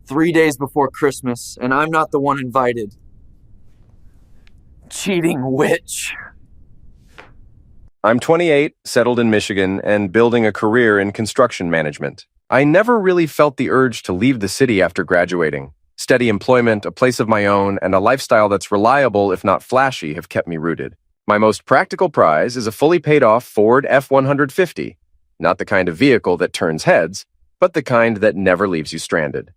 3 days before Christmas, and I'm not the one invited. Cheating witch. I'm 28, settled in Michigan, and building a career in construction management. I never really felt the urge to leave the city after graduating. Steady employment, a place of my own, and a lifestyle that's reliable if not flashy have kept me rooted. My most practical prize is a fully paid-off Ford F-150. Not the kind of vehicle that turns heads, but the kind that never leaves you stranded.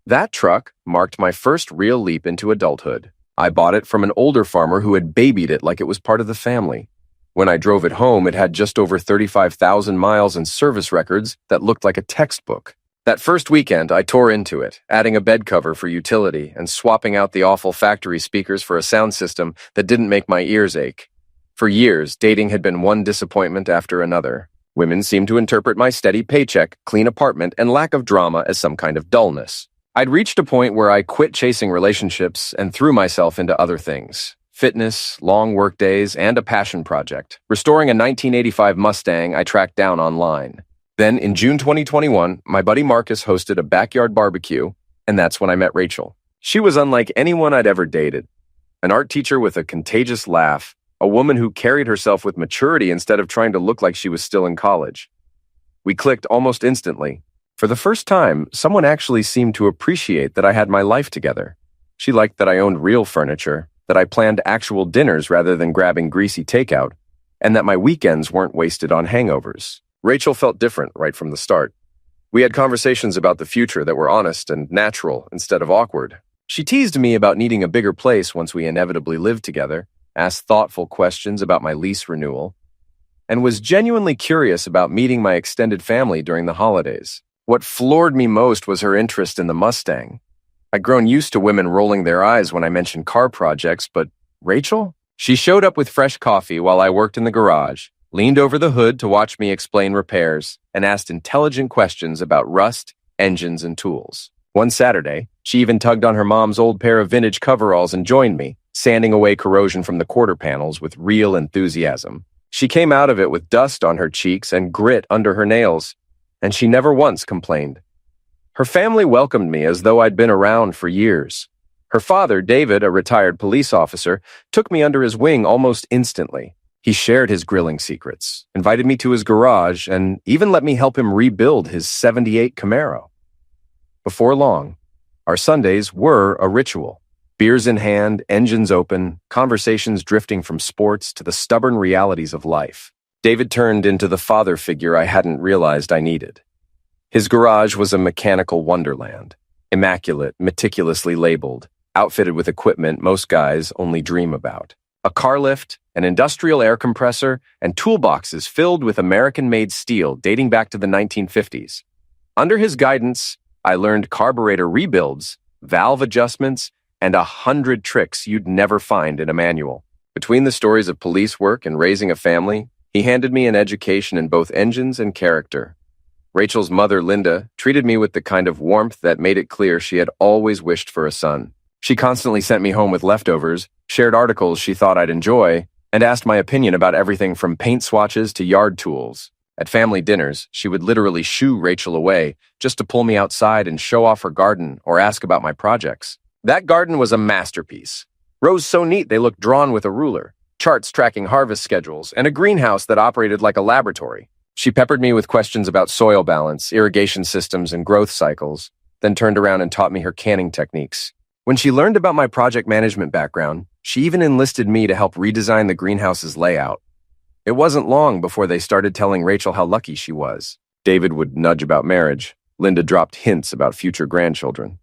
That truck marked my first real leap into adulthood. I bought it from an older farmer who had babied it like it was part of the family. When I drove it home, it had just over 35,000 miles and service records that looked like a textbook. That first weekend, I tore into it, adding a bed cover for utility and swapping out the awful factory speakers for a sound system that didn't make my ears ache. For years, dating had been one disappointment after another. Women seemed to interpret my steady paycheck, clean apartment, and lack of drama as some kind of dullness. I'd reached a point where I quit chasing relationships and threw myself into other things. Fitness, long work days, and a passion project, restoring a 1985 Mustang I tracked down online. Then, in June 2021, my buddy Marcus hosted a backyard barbecue, and that's when I met Rachel. She was unlike anyone I'd ever dated. An art teacher with a contagious laugh, a woman who carried herself with maturity instead of trying to look like she was still in college. We clicked almost instantly. For the first time, someone actually seemed to appreciate that I had my life together. She liked that I owned real furniture, that I planned actual dinners rather than grabbing greasy takeout, and that my weekends weren't wasted on hangovers. Rachel felt different right from the start. We had conversations about the future that were honest and natural instead of awkward. She teased me about needing a bigger place once we inevitably lived together, asked thoughtful questions about my lease renewal, and was genuinely curious about meeting my extended family during the holidays. What floored me most was her interest in the Mustang. I'd grown used to women rolling their eyes when I mentioned car projects, but Rachel? She showed up with fresh coffee while I worked in the garage, leaned over the hood to watch me explain repairs, and asked intelligent questions about rust, engines, and tools. One Saturday, she even tugged on her mom's old pair of vintage coveralls and joined me, sanding away corrosion from the quarter panels with real enthusiasm. She came out of it with dust on her cheeks and grit under her nails, and she never once complained. Her family welcomed me as though I'd been around for years. Her father, David, a retired police officer, took me under his wing almost instantly. He shared his grilling secrets, invited me to his garage, and even let me help him rebuild his '78 Camaro. Before long, our Sundays were a ritual. Beers in hand, engines open, conversations drifting from sports to the stubborn realities of life. David turned into the father figure I hadn't realized I needed. His garage was a mechanical wonderland, immaculate, meticulously labeled, outfitted with equipment most guys only dream about. A car lift, an industrial air compressor, and toolboxes filled with American-made steel dating back to the 1950s. Under his guidance, I learned carburetor rebuilds, valve adjustments, and 100 tricks you'd never find in a manual. Between the stories of police work and raising a family, he handed me an education in both engines and character. Rachel's mother, Linda, treated me with the kind of warmth that made it clear she had always wished for a son. She constantly sent me home with leftovers, shared articles she thought I'd enjoy, and asked my opinion about everything from paint swatches to yard tools. At family dinners, she would literally shoo Rachel away just to pull me outside and show off her garden or ask about my projects. That garden was a masterpiece. Rows so neat they looked drawn with a ruler, charts tracking harvest schedules, and a greenhouse that operated like a laboratory. She peppered me with questions about soil balance, irrigation systems, and growth cycles, then turned around and taught me her canning techniques. When she learned about my project management background, she even enlisted me to help redesign the greenhouse's layout. It wasn't long before they started telling Rachel how lucky she was. David would nudge about marriage. Linda dropped hints about future grandchildren.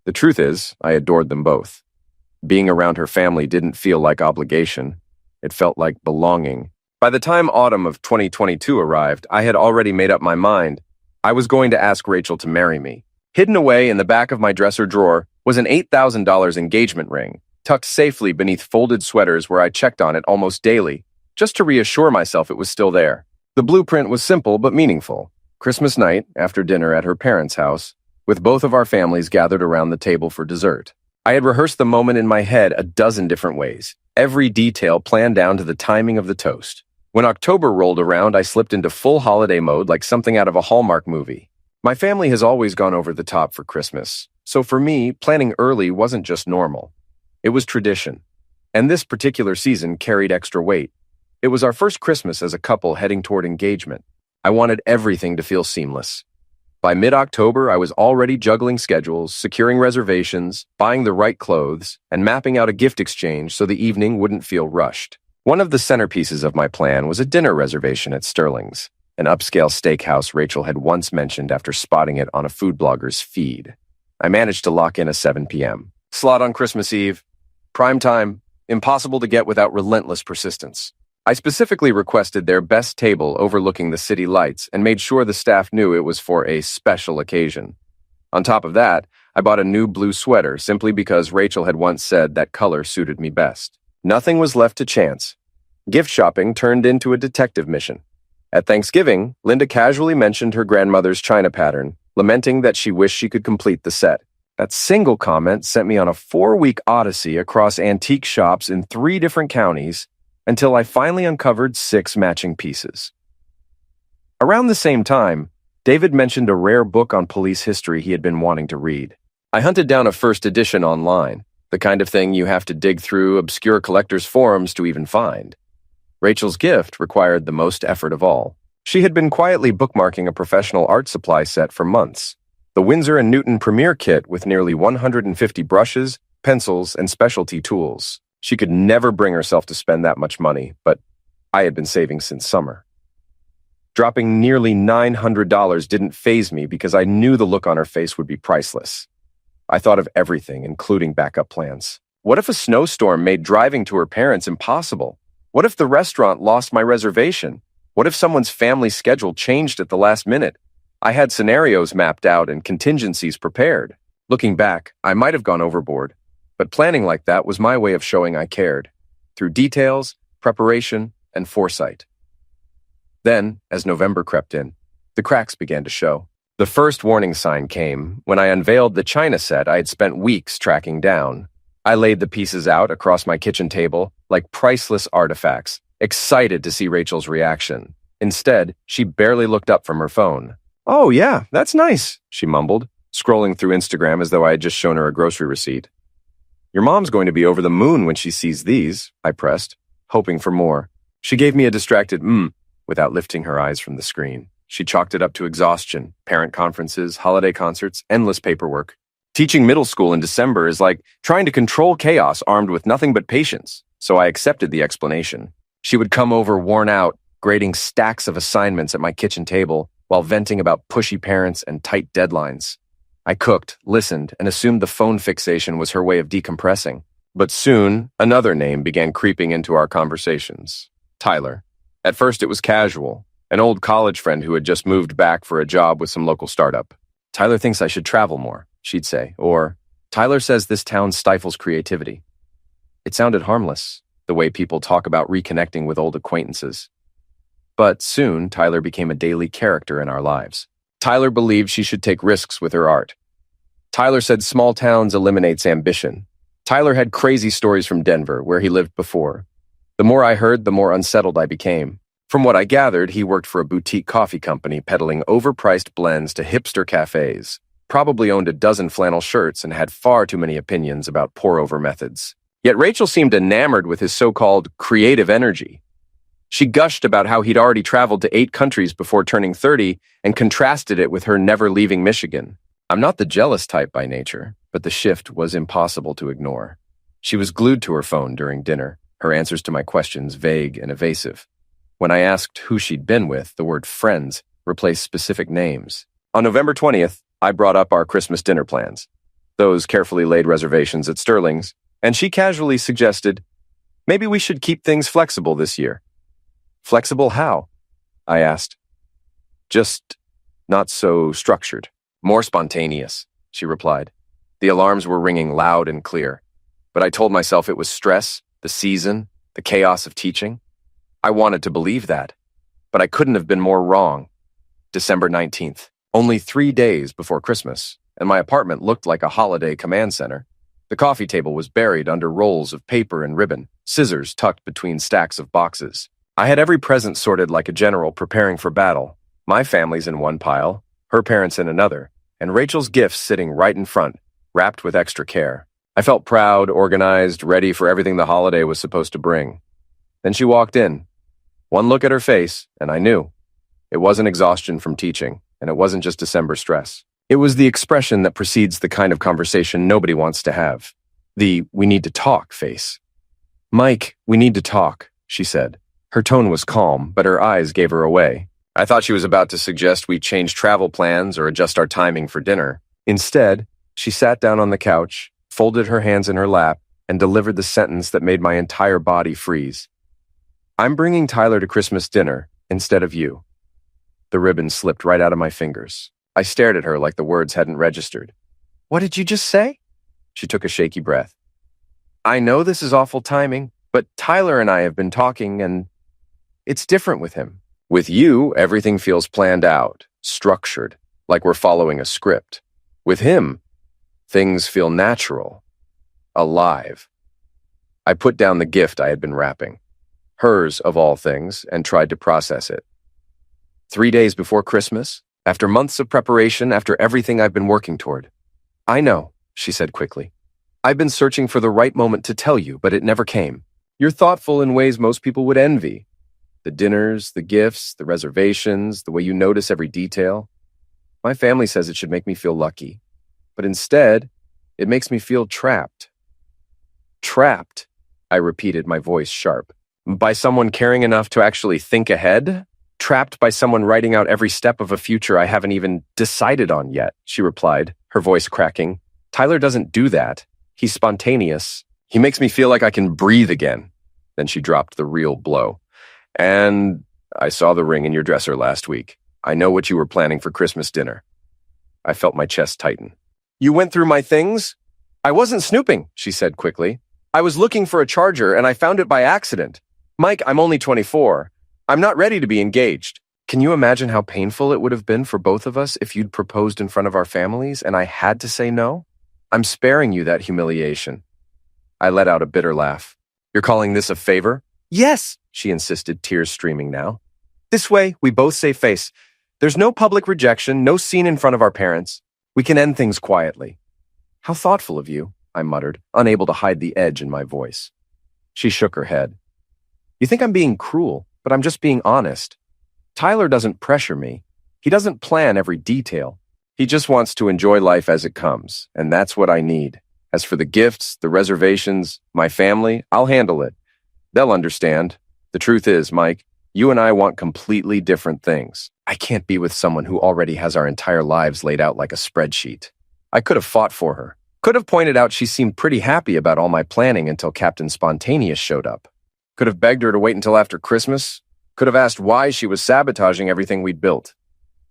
The truth is, I adored them both. Being around her family didn't feel like obligation. It felt like belonging. By the time autumn of 2022 arrived, I had already made up my mind. I was going to ask Rachel to marry me. Hidden away in the back of my dresser drawer was an $8,000 engagement ring, tucked safely beneath folded sweaters where I checked on it almost daily, just to reassure myself it was still there. The blueprint was simple but meaningful. Christmas night, after dinner at her parents' house, with both of our families gathered around the table for dessert. I had rehearsed the moment in my head a dozen different ways, every detail planned down to the timing of the toast. When October rolled around, I slipped into full holiday mode like something out of a Hallmark movie. My family has always gone over the top for Christmas. So for me, planning early wasn't just normal. It was tradition. And this particular season carried extra weight. It was our first Christmas as a couple heading toward engagement. I wanted everything to feel seamless. By mid-October, I was already juggling schedules, securing reservations, buying the right clothes, and mapping out a gift exchange so the evening wouldn't feel rushed. One of the centerpieces of my plan was a dinner reservation at Sterling's, an upscale steakhouse Rachel had once mentioned after spotting it on a food blogger's feed. I managed to lock in a 7 p.m. slot on Christmas Eve. Prime time, impossible to get without relentless persistence. I specifically requested their best table overlooking the city lights and made sure the staff knew it was for a special occasion. On top of that, I bought a new blue sweater simply because Rachel had once said that color suited me best. Nothing was left to chance. Gift shopping turned into a detective mission. At Thanksgiving, Linda casually mentioned her grandmother's china pattern, lamenting that she wished she could complete the set. That single comment sent me on a 4-week odyssey across antique shops in 3 different counties until I finally uncovered 6 matching pieces. Around the same time, David mentioned a rare book on police history he had been wanting to read. I hunted down a first edition online, the kind of thing you have to dig through obscure collectors' forums to even find. Rachel's gift required the most effort of all. She had been quietly bookmarking a professional art supply set for months. The Winsor & Newton Premier Kit with nearly 150 brushes, pencils, and specialty tools. She could never bring herself to spend that much money, but I had been saving since summer. Dropping nearly $900 didn't faze me because I knew the look on her face would be priceless. I thought of everything, including backup plans. What if a snowstorm made driving to her parents impossible? What if the restaurant lost my reservation? What if someone's family schedule changed at the last minute? I had scenarios mapped out and contingencies prepared. Looking back, I might have gone overboard, but planning like that was my way of showing I cared, through details, preparation, and foresight. Then, as November crept in, the cracks began to show. The first warning sign came when I unveiled the china set I had spent weeks tracking down. I laid the pieces out across my kitchen table like priceless artifacts, excited to see Rachel's reaction. Instead, she barely looked up from her phone. "Oh yeah, that's nice," she mumbled, scrolling through Instagram as though I had just shown her a grocery receipt. "Your mom's going to be over the moon when she sees these," I pressed, hoping for more. She gave me a distracted without lifting her eyes from the screen. She chalked it up to exhaustion, parent conferences, holiday concerts, endless paperwork. Teaching middle school in December is like trying to control chaos armed with nothing but patience, so I accepted the explanation. She would come over worn out, grading stacks of assignments at my kitchen table while venting about pushy parents and tight deadlines. I cooked, listened, and assumed the phone fixation was her way of decompressing. But soon, another name began creeping into our conversations. Tyler. At first, it was casual, an old college friend who had just moved back for a job with some local startup. "Tyler thinks I should travel more," she'd say, or, "Tyler says this town stifles creativity." It sounded harmless, the way people talk about reconnecting with old acquaintances. But soon, Tyler became a daily character in our lives. Tyler believed she should take risks with her art. Tyler said small towns eliminates ambition. Tyler had crazy stories from Denver, where he lived before. The more I heard, the more unsettled I became. From what I gathered, he worked for a boutique coffee company peddling overpriced blends to hipster cafes, probably owned a dozen flannel shirts, and had far too many opinions about pour-over methods. Yet Rachel seemed enamored with his so-called creative energy. She gushed about how he'd already traveled to 8 countries before turning 30 and contrasted it with her never leaving Michigan. I'm not the jealous type by nature, but the shift was impossible to ignore. She was glued to her phone during dinner, her answers to my questions vague and evasive. When I asked who she'd been with, the word friends replaced specific names. On November 20th, I brought up our Christmas dinner plans, those carefully laid reservations at Sterling's, and she casually suggested, maybe we should keep things flexible this year. Flexible how? I asked. Just not so structured. More spontaneous, she replied. The alarms were ringing loud and clear, but I told myself it was stress, the season, the chaos of teaching. I wanted to believe that, but I couldn't have been more wrong. December 19th, only 3 days before Christmas, and my apartment looked like a holiday command center. The coffee table was buried under rolls of paper and ribbon, scissors tucked between stacks of boxes. I had every present sorted like a general preparing for battle. My family's in one pile, her parents in another, and Rachel's gifts sitting right in front, wrapped with extra care. I felt proud, organized, ready for everything the holiday was supposed to bring. Then she walked in. One look at her face, and I knew. It wasn't exhaustion from teaching, and it wasn't just December stress. It was the expression that precedes the kind of conversation nobody wants to have. The "we need to talk" face. "Mike, we need to talk," she said. Her tone was calm, but her eyes gave her away. I thought she was about to suggest we change travel plans or adjust our timing for dinner. Instead, she sat down on the couch, folded her hands in her lap, and delivered the sentence that made my entire body freeze. "I'm bringing Tyler to Christmas dinner instead of you." The ribbon slipped right out of my fingers. I stared at her like the words hadn't registered. "What did you just say?" She took a shaky breath. "I know this is awful timing, but Tyler and I have been talking, and it's different with him. With you, everything feels planned out, structured, like we're following a script. With him, things feel natural, alive." I put down the gift I had been wrapping, hers of all things, and tried to process it. 3 days before Christmas, after months of preparation, after everything I've been working toward. "I know," she said quickly. "I've been searching for the right moment to tell you, but it never came. You're thoughtful in ways most people would envy. The dinners, the gifts, the reservations, the way you notice every detail. My family says it should make me feel lucky, but instead, it makes me feel trapped." "Trapped," I repeated, my voice sharp. "By someone caring enough to actually think ahead? Trapped by someone writing out every step of a future I haven't even decided on yet," she replied, her voice cracking. "Tyler doesn't do that. He's spontaneous. He makes me feel like I can breathe again." Then she dropped the real blow. "And I saw the ring in your dresser last week. I know what you were planning for Christmas dinner." I felt my chest tighten. "You went through my things?" "I wasn't snooping," she said quickly. "I was looking for a charger and I found it by accident. Mike, I'm only 24. I'm not ready to be engaged. Can you imagine how painful it would have been for both of us if you'd proposed in front of our families and I had to say no? I'm sparing you that humiliation." I let out a bitter laugh. "You're calling this a favor?" "Yes," she insisted, tears streaming now. "This way, we both save face. There's no public rejection, no scene in front of our parents. We can end things quietly." "How thoughtful of you," I muttered, unable to hide the edge in my voice. She shook her head. "You think I'm being cruel, but I'm just being honest. Tyler doesn't pressure me. He doesn't plan every detail. He just wants to enjoy life as it comes, and that's what I need. As for the gifts, the reservations, my family, I'll handle it. They'll understand. The truth is, Mike, you and I want completely different things. I can't be with someone who already has our entire lives laid out like a spreadsheet." I could have fought for her. Could have pointed out she seemed pretty happy about all my planning until Captain Spontaneous showed up. Could have begged her to wait until after Christmas. Could have asked why she was sabotaging everything we'd built.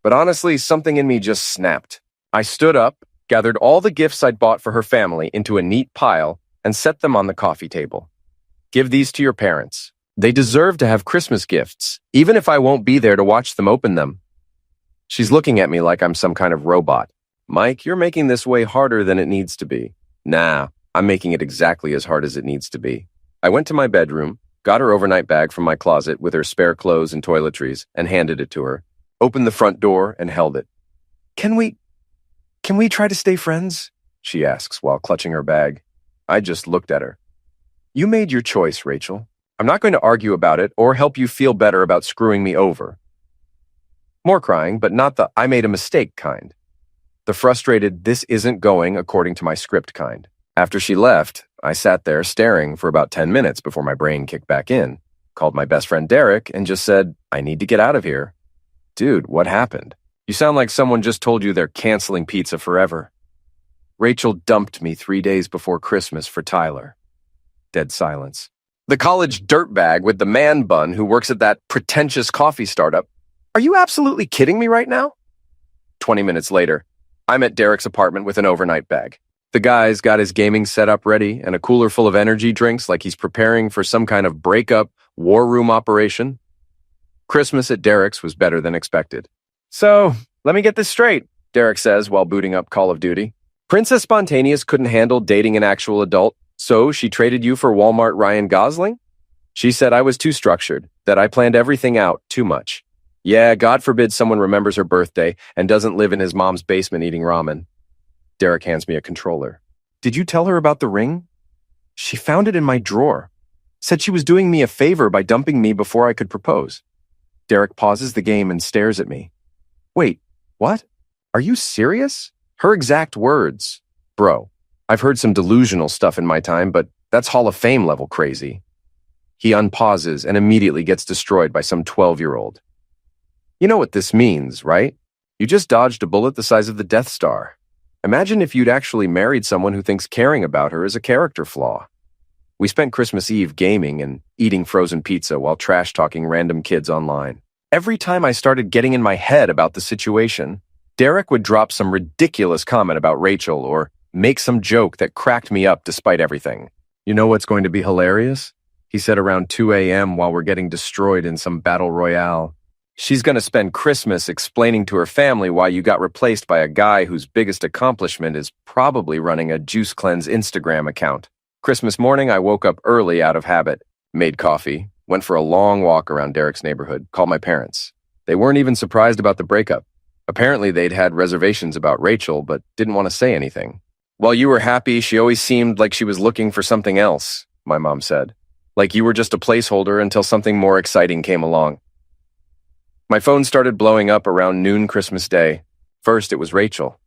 But honestly, something in me just snapped. I stood up, gathered all the gifts I'd bought for her family into a neat pile, and set them on the coffee table. "Give these to your parents. They deserve to have Christmas gifts, even if I won't be there to watch them open them." She's looking at me like I'm some kind of robot. "Mike, you're making this way harder than it needs to be." "Nah, I'm making it exactly as hard as it needs to be." I went to my bedroom, got her overnight bag from my closet with her spare clothes and toiletries, and handed it to her, opened the front door, and held it. Can we try to stay friends?" she asks while clutching her bag. I just looked at her. "You made your choice, Rachel. I'm not going to argue about it or help you feel better about screwing me over." More crying, but not the "I made a mistake" kind. The frustrated "this isn't going according to my script" kind. After she left, I sat there staring for about 10 minutes before my brain kicked back in, called my best friend Derek, and just said, "I need to get out of here." "Dude, what happened? You sound like someone just told you they're canceling pizza forever." "Rachel dumped me 3 days before Christmas for Tyler." Dead silence. "The college dirtbag with the man bun who works at that pretentious coffee startup. Are you absolutely kidding me right now?" 20 minutes later, I'm at Derek's apartment with an overnight bag. The guy's got his gaming setup ready and a cooler full of energy drinks like he's preparing for some kind of breakup war room operation. Christmas at Derek's was better than expected. "So, let me get this straight," Derek says while booting up Call of Duty. "Princess Spontaneous couldn't handle dating an actual adult, so she traded you for Walmart Ryan Gosling? She said I was too structured, that I planned everything out too much. Yeah, God forbid someone remembers her birthday and doesn't live in his mom's basement eating ramen." Derek hands me a controller. Did you tell her about the ring? She found it in my drawer. Said she was doing me a favor by dumping me before I could propose. Derek pauses the game and stares at me. Wait, what? Are you serious? Her exact words. Bro, I've heard some delusional stuff in my time, but that's Hall of Fame level crazy. He unpauses and immediately gets destroyed by some 12-year-old. You know what this means, right? You just dodged a bullet the size of the Death Star. Imagine if you'd actually married someone who thinks caring about her is a character flaw. We spent Christmas Eve gaming and eating frozen pizza while trash-talking random kids online. Every time I started getting in my head about the situation, Derek would drop some ridiculous comment about Rachel or make some joke that cracked me up despite everything. You know what's going to be hilarious? He said around 2 a.m. while we're getting destroyed in some battle royale. She's going to spend Christmas explaining to her family why you got replaced by a guy whose biggest accomplishment is probably running a Juice Cleanse Instagram account. Christmas morning, I woke up early out of habit, made coffee, went for a long walk around Derek's neighborhood, called my parents. They weren't even surprised about the breakup. Apparently, they'd had reservations about Rachel, but didn't want to say anything. While you were happy, she always seemed like she was looking for something else, my mom said. Like you were just a placeholder until something more exciting came along. My phone started blowing up around noon Christmas Day. First, it was Rachel.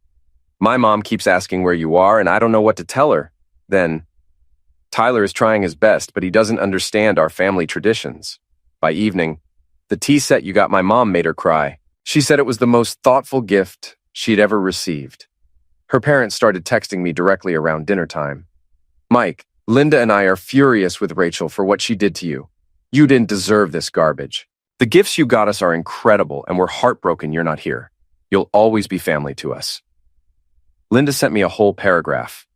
My mom keeps asking where you are, and I don't know what to tell her. Then, Tyler is trying his best, but he doesn't understand our family traditions. By evening, the tea set you got my mom made her cry. She said it was the most thoughtful gift she'd ever received. Her parents started texting me directly around dinner time. Mike, Linda and I are furious with Rachel for what she did to you. You didn't deserve this garbage. The gifts you got us are incredible, and we're heartbroken you're not here. You'll always be family to us. Linda sent me a whole paragraph.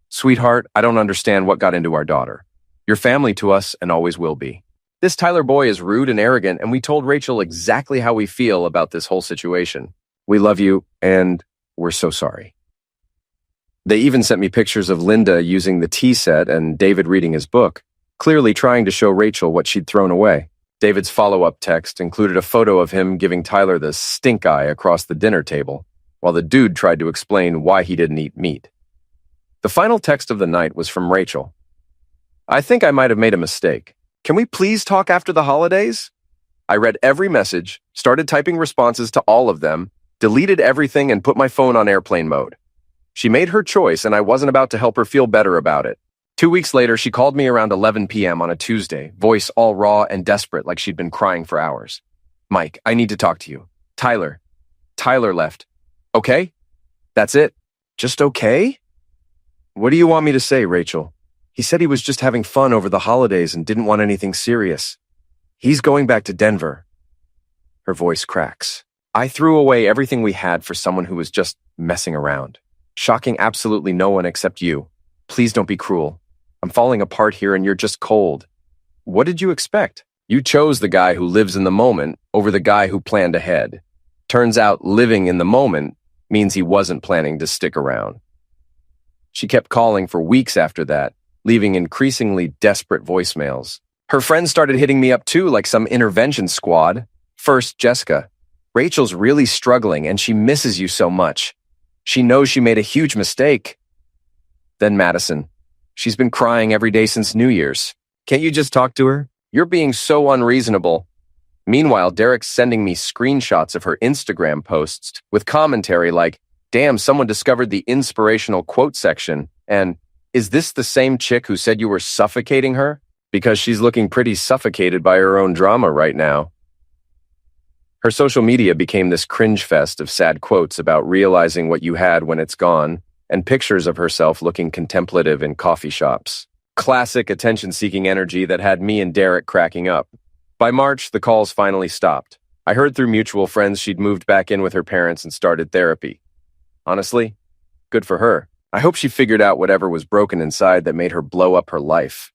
Sweetheart, I don't understand what got into our daughter. You're family to us and always will be. This Tyler boy is rude and arrogant, and we told Rachel exactly how we feel about this whole situation. We love you, and we're so sorry. They even sent me pictures of Linda using the tea set and David reading his book, clearly trying to show Rachel what she'd thrown away. David's follow-up text included a photo of him giving Tyler the stink eye across the dinner table, while the dude tried to explain why he didn't eat meat. The final text of the night was from Rachel. I think I might have made a mistake. Can we please talk after the holidays? I read every message, started typing responses to all of them, deleted everything, and put my phone on airplane mode. She made her choice, and I wasn't about to help her feel better about it. 2 weeks later, she called me around 11 p.m. on a Tuesday, voice all raw and desperate like she'd been crying for hours. Mike, I need to talk to you. Tyler left. Okay? That's it? Just okay? What do you want me to say, Rachel? He said he was just having fun over the holidays and didn't want anything serious. He's going back to Denver. Her voice cracks. I threw away everything we had for someone who was just messing around, shocking absolutely no one except you. Please don't be cruel. I'm falling apart here and you're just cold. What did you expect? You chose the guy who lives in the moment over the guy who planned ahead. Turns out living in the moment means he wasn't planning to stick around. She kept calling for weeks after that, leaving increasingly desperate voicemails. Her friends started hitting me up too, like some intervention squad. First, Jessica. Rachel's really struggling and she misses you so much. She knows she made a huge mistake. Then Madison. She's been crying every day since New Year's. Can't you just talk to her? You're being so unreasonable. Meanwhile, Derek's sending me screenshots of her Instagram posts with commentary like, damn, someone discovered the inspirational quote section, and is this the same chick who said you were suffocating her? Because she's looking pretty suffocated by her own drama right now. Her social media became this cringe fest of sad quotes about realizing what you had when it's gone, and pictures of herself looking contemplative in coffee shops. Classic attention-seeking energy that had me and Derek cracking up. By March, the calls finally stopped. I heard through mutual friends she'd moved back in with her parents and started therapy. Honestly, good for her. I hope she figured out whatever was broken inside that made her blow up her life.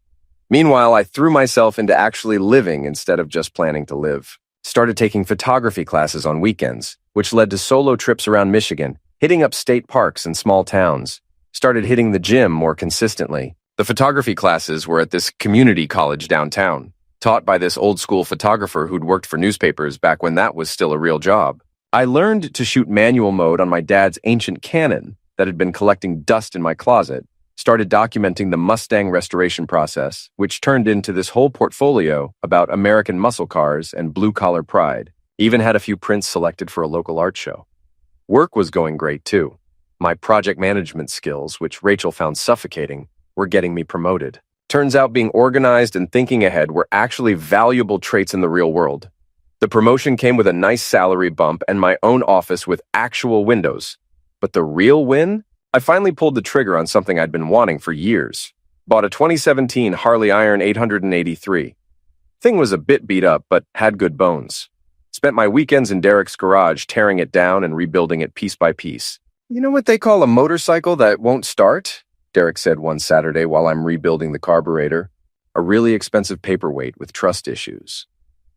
Meanwhile, I threw myself into actually living instead of just planning to live. Started taking photography classes on weekends, which led to solo trips around Michigan, hitting up state parks and small towns. Started hitting the gym more consistently. The photography classes were at this community college downtown, taught by this old-school photographer who'd worked for newspapers back when that was still a real job. I learned to shoot manual mode on my dad's ancient Canon, that had been collecting dust in my closet, started documenting the Mustang restoration process, which turned into this whole portfolio about American muscle cars and blue-collar pride. Even had a few prints selected for a local art show. Work was going great, too. My project management skills, which Rachel found suffocating, were getting me promoted. Turns out being organized and thinking ahead were actually valuable traits in the real world. The promotion came with a nice salary bump and my own office with actual windows. But the real win? I finally pulled the trigger on something I'd been wanting for years. Bought a 2017 Harley Iron 883. Thing was a bit beat up, but had good bones. Spent my weekends in Derek's garage tearing it down and rebuilding it piece by piece. You know what they call a motorcycle that won't start? Derek said one Saturday while I'm rebuilding the carburetor. A really expensive paperweight with trust issues.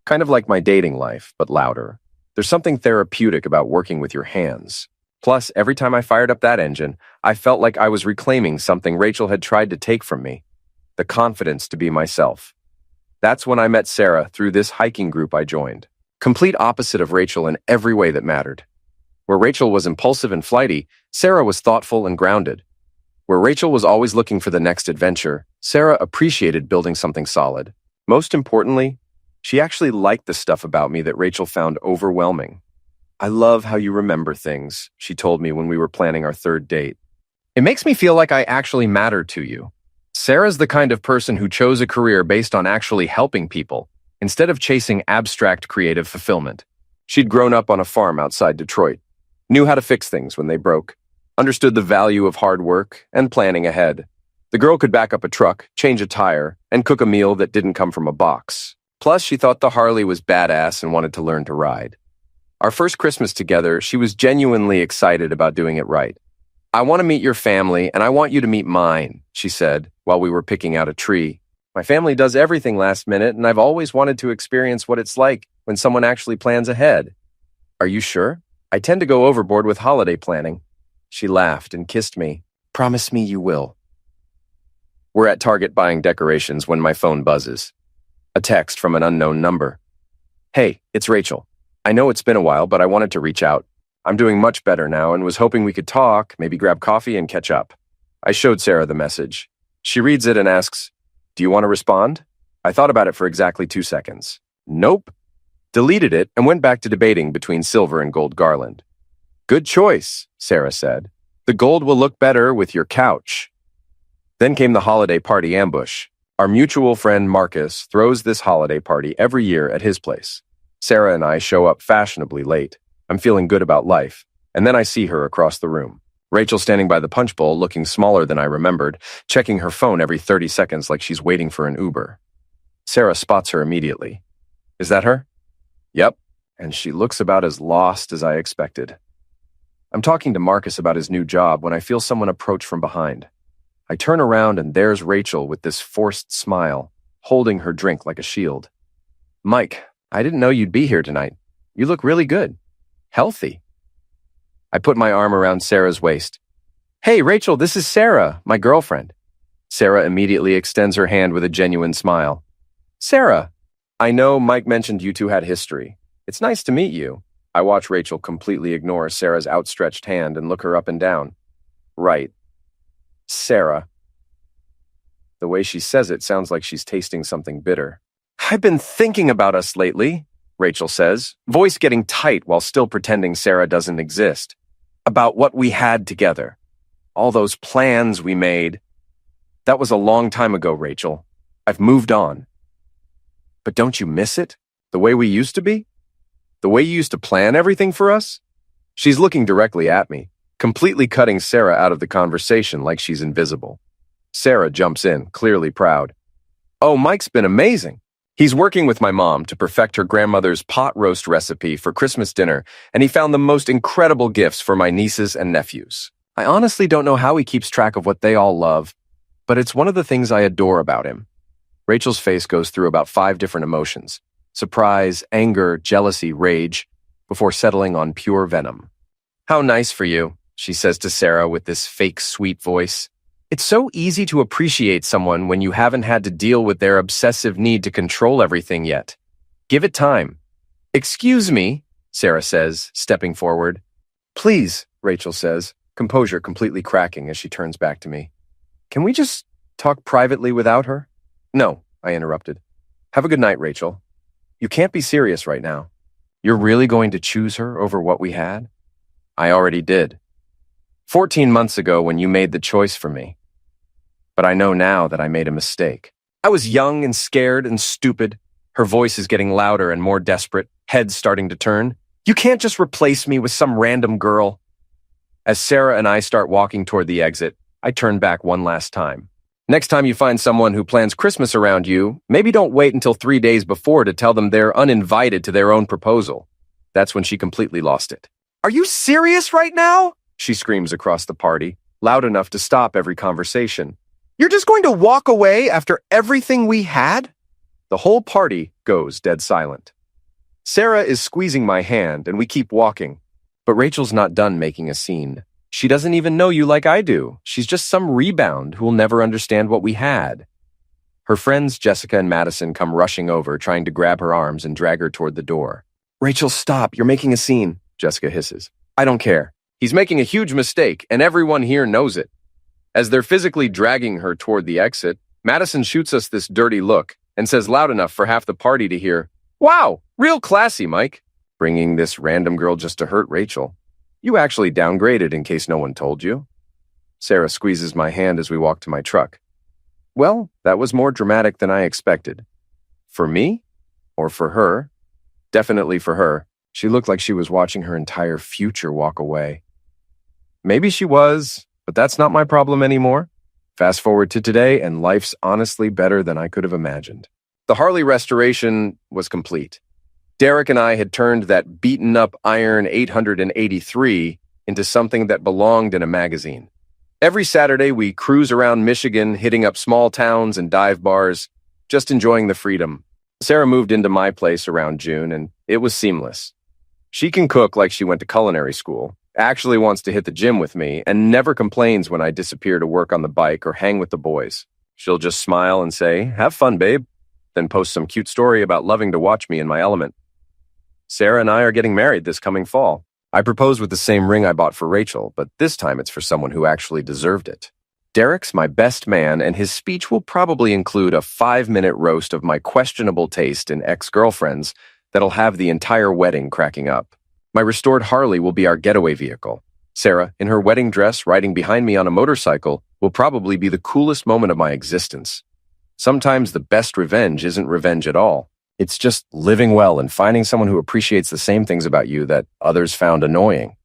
Kind of like my dating life, but louder. There's something therapeutic about working with your hands. Plus, every time I fired up that engine, I felt like I was reclaiming something Rachel had tried to take from me. The confidence to be myself. That's when I met Sarah through this hiking group I joined. Complete opposite of Rachel in every way that mattered. Where Rachel was impulsive and flighty, Sarah was thoughtful and grounded. Where Rachel was always looking for the next adventure, Sarah appreciated building something solid. Most importantly, she actually liked the stuff about me that Rachel found overwhelming. I love how you remember things, she told me when we were planning our third date. It makes me feel like I actually matter to you. Sarah's the kind of person who chose a career based on actually helping people, instead of chasing abstract creative fulfillment. She'd grown up on a farm outside Detroit, knew how to fix things when they broke, understood the value of hard work and planning ahead. The girl could back up a truck, change a tire, and cook a meal that didn't come from a box. Plus, she thought the Harley was badass and wanted to learn to ride. Our first Christmas together, she was genuinely excited about doing it right. I want to meet your family, and I want you to meet mine, she said, while we were picking out a tree. My family does everything last minute, and I've always wanted to experience what it's like when someone actually plans ahead. Are you sure? I tend to go overboard with holiday planning. She laughed and kissed me. Promise me you will. We're at Target buying decorations when my phone buzzes. A text from an unknown number. Hey, it's Rachel. I know it's been a while, but I wanted to reach out. I'm doing much better now and was hoping we could talk, maybe grab coffee and catch up. I showed Sarah the message. She reads it and asks, "Do you want to respond?" I thought about it for exactly 2 seconds. Nope. Deleted it and went back to debating between silver and gold garland. Good choice, Sarah said. The gold will look better with your couch. Then came the holiday party ambush. Our mutual friend Marcus throws this holiday party every year at his place. Sarah and I show up fashionably late. I'm feeling good about life. And then I see her across the room. Rachel standing by the punch bowl, looking smaller than I remembered, checking her phone every 30 seconds like she's waiting for an Uber. Sarah spots her immediately. Is that her? Yep. And she looks about as lost as I expected. I'm talking to Marcus about his new job when I feel someone approach from behind. I turn around and there's Rachel with this forced smile, holding her drink like a shield. Mike, I didn't know you'd be here tonight. You look really good. Healthy. I put my arm around Sarah's waist. Hey, Rachel, this is Sarah, my girlfriend. Sarah immediately extends her hand with a genuine smile. Sarah, I know Mike mentioned you two had history. It's nice to meet you. I watch Rachel completely ignore Sarah's outstretched hand and look her up and down. Right. Sarah. The way she says it sounds like she's tasting something bitter. I've been thinking about us lately, Rachel says, voice getting tight while still pretending Sarah doesn't exist. About what we had together. All those plans we made. That was a long time ago, Rachel. I've moved on. But don't you miss it? The way we used to be? The way you used to plan everything for us? She's looking directly at me, completely cutting Sarah out of the conversation like she's invisible. Sarah jumps in, clearly proud. Oh, Mike's been amazing. He's working with my mom to perfect her grandmother's pot roast recipe for Christmas dinner, and he found the most incredible gifts for my nieces and nephews. I honestly don't know how he keeps track of what they all love, but it's one of the things I adore about him. Rachel's face goes through about 5 different emotions: surprise, anger, jealousy, rage, before settling on pure venom. How nice for you, she says to Sarah with this fake sweet voice. It's so easy to appreciate someone when you haven't had to deal with their obsessive need to control everything yet. Give it time. Excuse me, Sarah says, stepping forward. Please, Rachel says. composure completely cracking as she turns back to me. Can we just talk privately without her? No, I interrupted. Have a good night, Rachel. You can't be serious right now. You're really going to choose her over what we had? I already did. 14 months ago when you made the choice for me. But I know now that I made a mistake. I was young and scared and stupid. Her voice is getting louder and more desperate, head starting to turn. You can't just replace me with some random girl. As Sarah and I start walking toward the exit, I turn back one last time. Next time you find someone who plans Christmas around you, maybe don't wait until 3 days before to tell them they're uninvited to their own proposal. That's when she completely lost it. Are you serious right now? She screams across the party, loud enough to stop every conversation. You're just going to walk away after everything we had? The whole party goes dead silent. Sarah is squeezing my hand and we keep walking, but Rachel's not done making a scene. She doesn't even know you like I do. She's just some rebound who will never understand what we had. Her friends Jessica and Madison come rushing over, trying to grab her arms and drag her toward the door. Rachel, stop. You're making a scene, Jessica hisses. I don't care. He's making a huge mistake, and everyone here knows it. As they're physically dragging her toward the exit, Madison shoots us this dirty look and says loud enough for half the party to hear, "Wow, real classy, Mike," bringing this random girl just to hurt Rachel. You actually downgraded in case no one told you. Sarah squeezes my hand as we walk to my truck. Well, that was more dramatic than I expected. For me? Or for her? Definitely for her. She looked like she was watching her entire future walk away. Maybe she was, but that's not my problem anymore. Fast forward to today, and life's honestly better than I could have imagined. The Harley restoration was complete. Derek and I had turned that beaten-up iron 883 into something that belonged in a magazine. Every Saturday, we cruise around Michigan, hitting up small towns and dive bars, just enjoying the freedom. Sarah moved into my place around June, and it was seamless. She can cook like she went to culinary school, actually wants to hit the gym with me, and never complains when I disappear to work on the bike or hang with the boys. She'll just smile and say, "Have fun, babe," then post some cute story about loving to watch me in my element. Sarah and I are getting married this coming fall. I proposed with the same ring I bought for Rachel, but this time it's for someone who actually deserved it. Derek's my best man, and his speech will probably include a 5-minute roast of my questionable taste in ex-girlfriends that'll have the entire wedding cracking up. My restored Harley will be our getaway vehicle. Sarah, in her wedding dress, riding behind me on a motorcycle, will probably be the coolest moment of my existence. Sometimes the best revenge isn't revenge at all. It's just living well and finding someone who appreciates the same things about you that others found annoying.